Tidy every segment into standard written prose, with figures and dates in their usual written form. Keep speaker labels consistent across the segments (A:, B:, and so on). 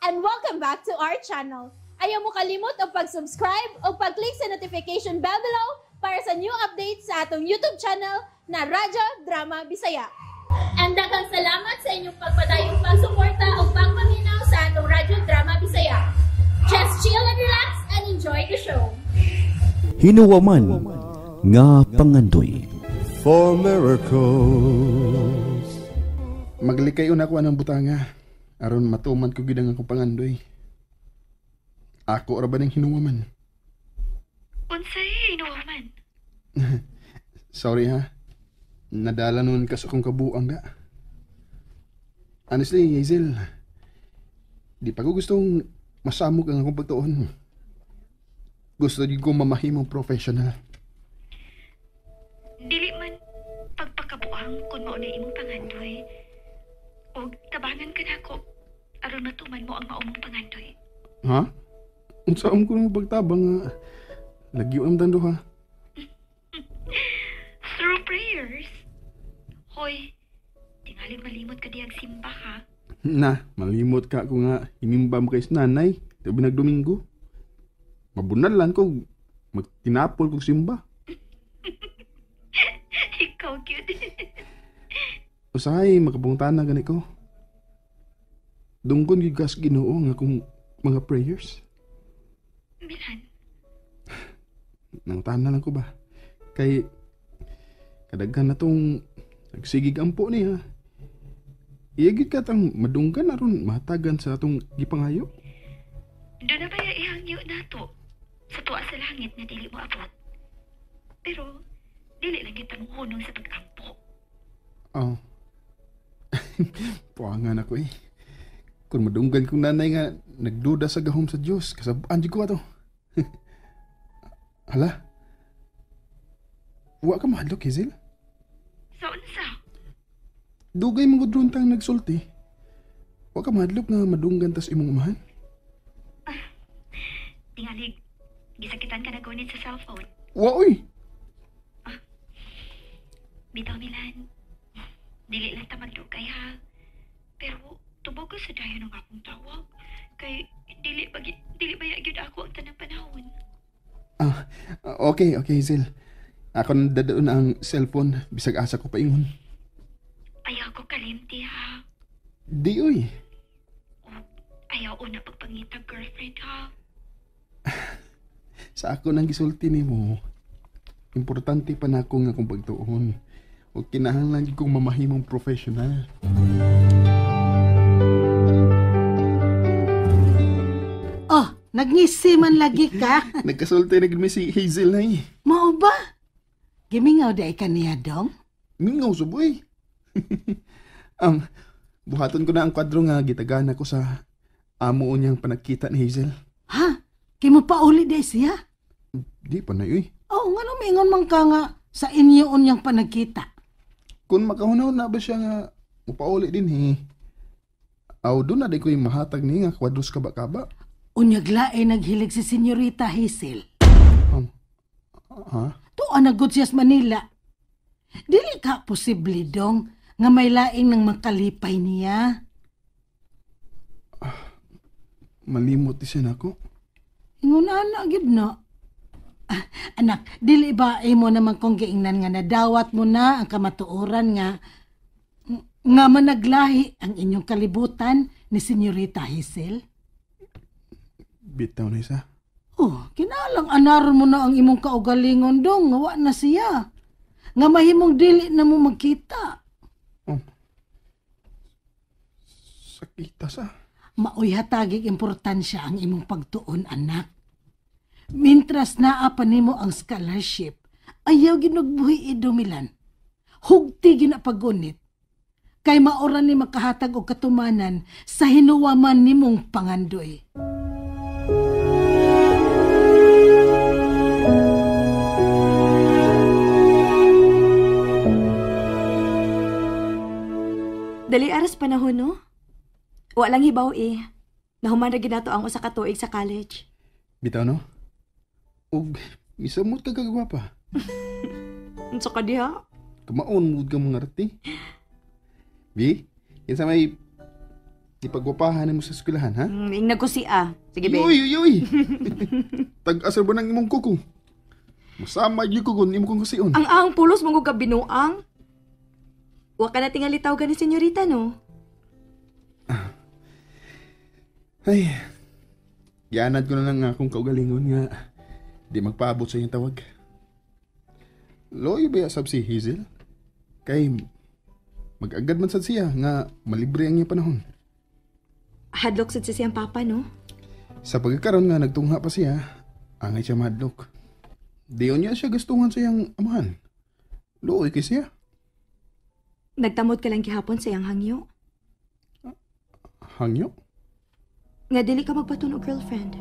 A: and welcome back to our channel. Ayaw mo kalimot o pag-subscribe o pag-click sa notification bell below para sa new updates sa atong YouTube channel na Radyo Drama Bisaya. And daghang salamat sa inyong pagpadayong pagsuporta o pagpaminaw sa atong Radyo Drama Bisaya. Just chill and relax and enjoy the show.
B: Hinuwaman nga pangandoy.
C: For miracles. Maglikayon ako anang butanga aron matuman ko gid ang akong pangandoy. Ako ra ba ning hinuwaman?
D: Unsay hinuwaman?
C: Sorry ha. Nadala nun kas akong kabuang ga. Honestly, Hazel, di pa ko gustong masamok ang akong pagtuon. Gusto din ko mamahimong professional.
D: Dili man pagpakabuang kung mao na imong pangandoy. O tabangan ka na ko aron matuman mo ang maumong pangandoy.
C: Ha? Unsaon ko nang pagtabang nga lagi ang tando ha?
D: Through prayers. Hoy, tingali malimot ka diyang simba ha.
C: Na, malimot ka ko nga hinimba mo kay nanay tabi nagdomingo. Mabunalan ko magtinapol kog simba.
D: Ikaw cute.
C: Usahay makabungtan na gani ko. Dungkon gigas Ginoo nga akong mga prayers.
D: Milan.
C: Nangutahan na lang ko ba? Kay kadaghan na tong nagsigig ampo niya. Iyagit ka tang madunggan aron matagan sa atong gipangayo.
D: Doon na ba ihangyo na to? Sa tuwa sa langit na dili mo abot. Pero, dili lang kita mong hunong sa pag-ampo.
C: Oh. Puangan ako eh. Kung madunggan kong nanay nga nagduda sa gahom sa Diyos, kasabaan di ko ato. Hala? Wa ka mahadlok, Hazel?
D: Sa unsa?
C: Dugay mga druntang nagsulti. Wa ka mahadlok nga madunggan tas imong umahan?
D: Tingalig, gisakitan ka na gunit sa cellphone.
C: Wa, oy!
D: Bitaw Milan, dili lang ta magdugay ha. Pero tubog ko sa dayon ng akong tawag. Kay dili ba gyud ako ang tanang panahon.
C: Okay, Hazel. Ako na dadaon ang cellphone, bisag asa ko paingon.
D: Ayaw ko kalimti ha.
C: Di, oy.
D: O, ayaw una pagpangitag girlfriend ha.
C: Sa ako nang gisulti nimo. Importante pa na ako nga kung pagtuon. O kinahanglan kong mamahimong professional.
E: Oh, nagngisi man lagi ka.
C: Nagkasulti na gid si Hazel na eh.
E: Mao ba? Gimingaw da ka niya dong?
C: Mingaw suboy. Buhaton ko na ang kwadro nga gitagana ko sa amo niyang panagkita ni Hazel.
E: Ha? Kimo pa uli de siya?
C: Di pa na yoy.
E: Oh, nga mingon man ka nga sa inyo unyang panagkita.
C: Kung makahunaw na ba siya nga upauli din eh. Aw doon na di ko yung mahatag ni nga kwadros kaba-kaba.
E: Unyag lae naghilig si Senyorita Hazel.
C: Ha?
E: Tuwa na good siyas Manila. Dili ka posible dong nga may laing nang makalipay niya.
C: Malimot di siya na ako.
E: Ingon na gid na. Anak, dili ba imo naman kung giingnan nga nadawat mo na ang kamatuoran nga managlahi ang inyong kalibutan ni Senyorita Hazel?
C: Bitaw na isa.
E: Oh, kinalang anaron mo na ang imong kaugalingon dong, nga wa na siya. Nga mahimong dili na mo magkita.
C: Sakita sa.
E: Maoy hatagig importansya ang imong pagtuon, anak. Mintras naa pa nimo ang scholarship, ayaw ginugbuhi idumilan. Hugti ginapagunit. Kay maoran ni makahatag og katumanan sa hinuwaman nimong pangandoy.
F: Dali aras panahon, no? Walang hibaw eh. Nahuman na ginato ang usa ka tuig sa college.
C: Bitaw no? Og misamot ka kagwapa.
F: Unsa ka diha?
C: Kamaon mood ka mga arti. Bi, kinsa may Ipagwapahan mo sa eskwelahan, ha?
F: Ingna ko si A. Sige, be.
C: Uy! Tag-asar ba ng imong kuko? Masama yung kuko, imong kong kasiyon.
F: Ang pulos mong ka binuang. Wa ka na tingali tawgan ni senyorita, no?
C: Ay, yanad ko na lang akong kaugalingon nga di magpaabot sa iyong tawag. Loy ba sab si Hazel? Kay mag-agad man sad siya nga malibre ang iyong panahon.
F: Hadlok sad sa siyang papa, no?
C: Sa pagkakaroon nga nagtungha pa siya, angay siya madlok. Diyon niya siya gustuhan sa iyang amahan. Loy kay siya.
F: Nagtamod ka lang gihapon sa iyang hangyo.
C: Hangyo?
F: Nga dili ka magpatunog girlfriend.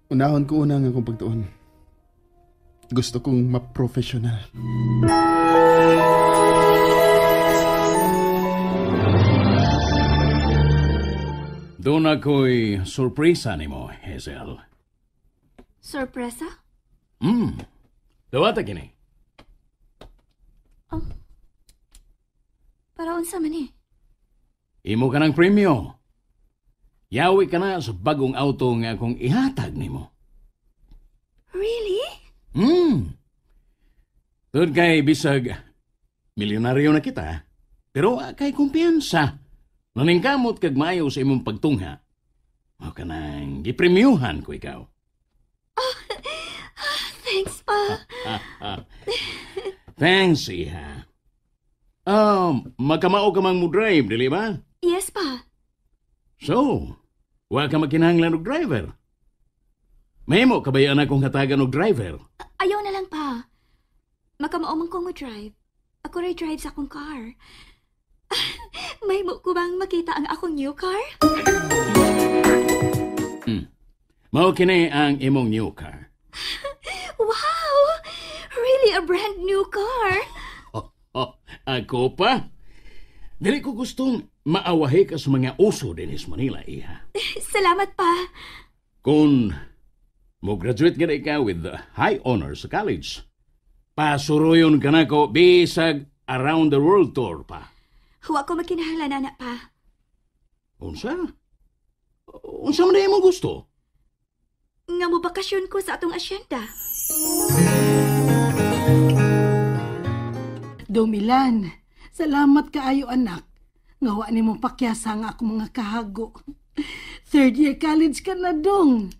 C: Unahon ko una nga akong pagtuon. Gusto kong ma-professional.
G: Doon ako'y surpresa ni mo, Hazel.
F: Sorpresa?
G: Dawata kini.
F: Para unsa man eh.
G: Imo ka ng premyo. Yawi ka na sa bagong auto nga akong ihatag ni mo.
F: Really?
G: Tod kay bisag milyonaryo na kita, pero kay kumpiyansa. Naningkamot kag maayo sa imong pagtungha. Mao ka nang gipremyuhan ko ikaw.
F: Thanks pa.
G: Thanks, iha. Magkamao ka mang mo drive, dili ba?
F: Yes pa.
G: So, wa ka makinahanglan og driver. Mahimo ka ba yan akong hatagan og driver?
F: Ayaw na lang pa. Makamao man ko mo drive. Ako ray drive sa akong car. May mo ko bang makita ang akong new car?
G: Mao kini ang imong new car.
F: Wow! Really a brand new car?
G: Ako pa? Dili ko gustong maawahi ka sa mga uso din sa Manila, iha.
F: Salamat pa.
G: Kung mo-graduate ka na ikaw with high honors sa college, pasuruyon ka na ko bisag around the world tour pa.
F: Huwag ko makinahanglan na pa.
G: Unsa? Unsa man na imong gusto?
F: Nga mo bakasyon ko sa atong asyenda.
E: Domilan, salamat kaayo anak. Ngawa ni mong pakyasa ang ako mga kahago. 3rd year college ka na dong.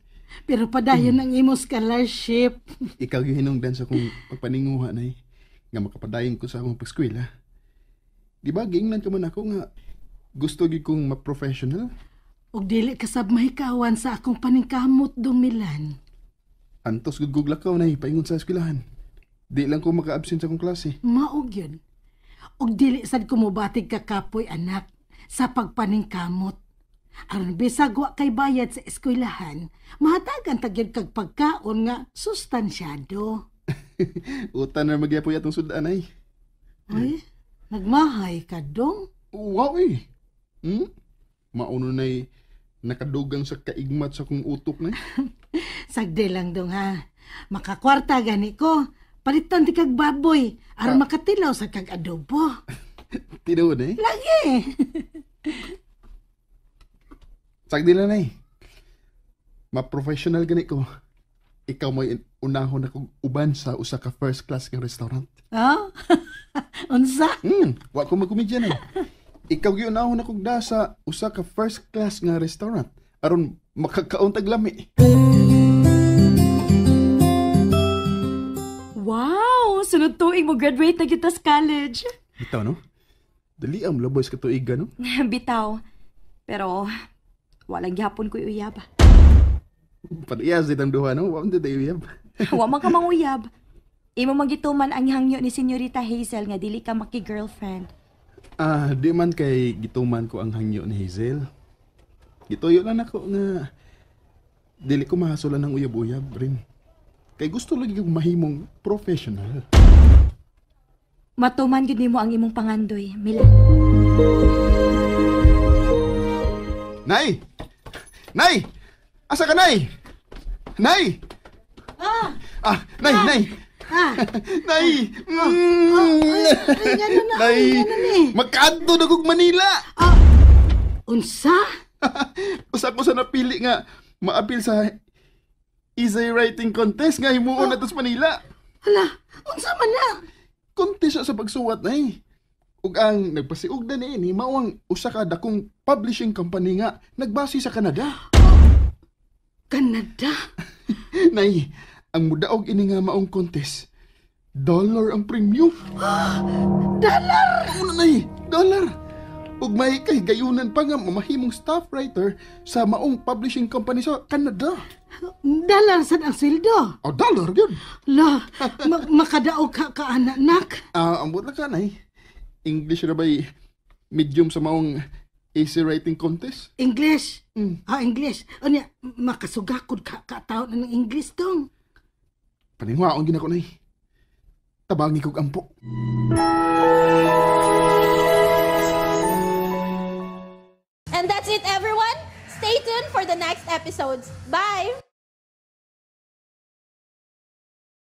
E: Pero padayon ang imo scholarship.
C: Ikaw yung hinungdan sa akong pagpaninguha na nga makapadayon ko sa akong pag-eskwela. Di ba, giingnan ka man ako nga gusto gyud kong ma-professional?
E: Og dili kasab mahikawan sa akong paningkamot, Domilan.
C: Antos guguglakaw na paingon sa eskwelahan. Di lang ko maka-absent sa akong klase.
E: Maog yun. Og dili sad ko mobatig ka kapoy anak sa pagpaningkamot. Aron bisag wa kay bayad sa eskwelahan, mahatagan tagyod kag pagkaon nga sustansyado.
C: Utan na magyapoy atong sudan ay.
E: Ay, nagmahay ka dong?
C: Wow eh. Mauno na'y nakadugang sa kaigmat sa kong utok na.
E: Sagde lang dong ha. Makakwarta gani ko. Palitan ti kag baboy aron makatilaw sa kag adobo.
C: Tinuod eh.
E: Lagi.
C: Sagdi lang eh. Ma-professional gani ko. Ikaw mo'y unahon akong uban sa usa ka first class ng restaurant.
E: Oh? Unsa?
C: Wa ko magkomedya na. Ikaw gyud unahon akong da sa usa ka first class nga restaurant aron makakaon tag lami.
F: Wow! Sunod tuig mo graduate na kita sa college.
C: Bitaw no? Dali ang laboy sa katuiga no?
F: Bitaw. Pero, walang gihapon ko uyab.
C: Padiyas ditang duha no? Wa man tayo uyab.
F: Wa man ka manguyab. Imo magituman ang hangyo ni Senyorita Hazel nga dili ka maki-girlfriend.
C: Di man kay gituman ko ang hangyo ni Hazel. Gituyo lang ako nga dili ko mahasulan ng uyab-uyab rin. Kay gusto lagi kong mahimong professional.
F: Matuman gid nimo ang imong pangandoy, Milan.
C: Nay! Nay! Asa ka, Nay? Nay! Nay!
E: Ah,
C: Nay!
E: ganun na,
C: Nay!
E: ganun eh.
C: Magkanto na kog Manila!
E: Unsa?
C: Usa ko sa napili nga maapil sa essay writing contest nga himuon na sa Manila.
E: Hala, unsa man na?
C: Contest siya sa pagsuwat nay. Ug ang nagpasiugda ni mao ang usa ka dakong publishing company nga nagbase sa Canada.
E: Canada?
C: Nay, ang mudaog ini nga maong contest. Dollar ang premium.
E: Dollar!
C: Oo na nay, dollar. Ug may kay gayunan pa nga mamahimong staff writer sa maong publishing company sa Canada.
E: Dollar sad ang sildo.
C: Oh, dollar yun.
E: La, makadaog ka anak.
C: Ambot na ka nay. English na ba'y medium sa maong essay writing contest?
E: English.
C: Mm.
E: English. Ano makasugakod ka taon ng English dong.
C: Paningwaon gina ko nay. Tabangi kog ampo.
A: And that's it, everyone. Stay tuned for the next episodes. Bye!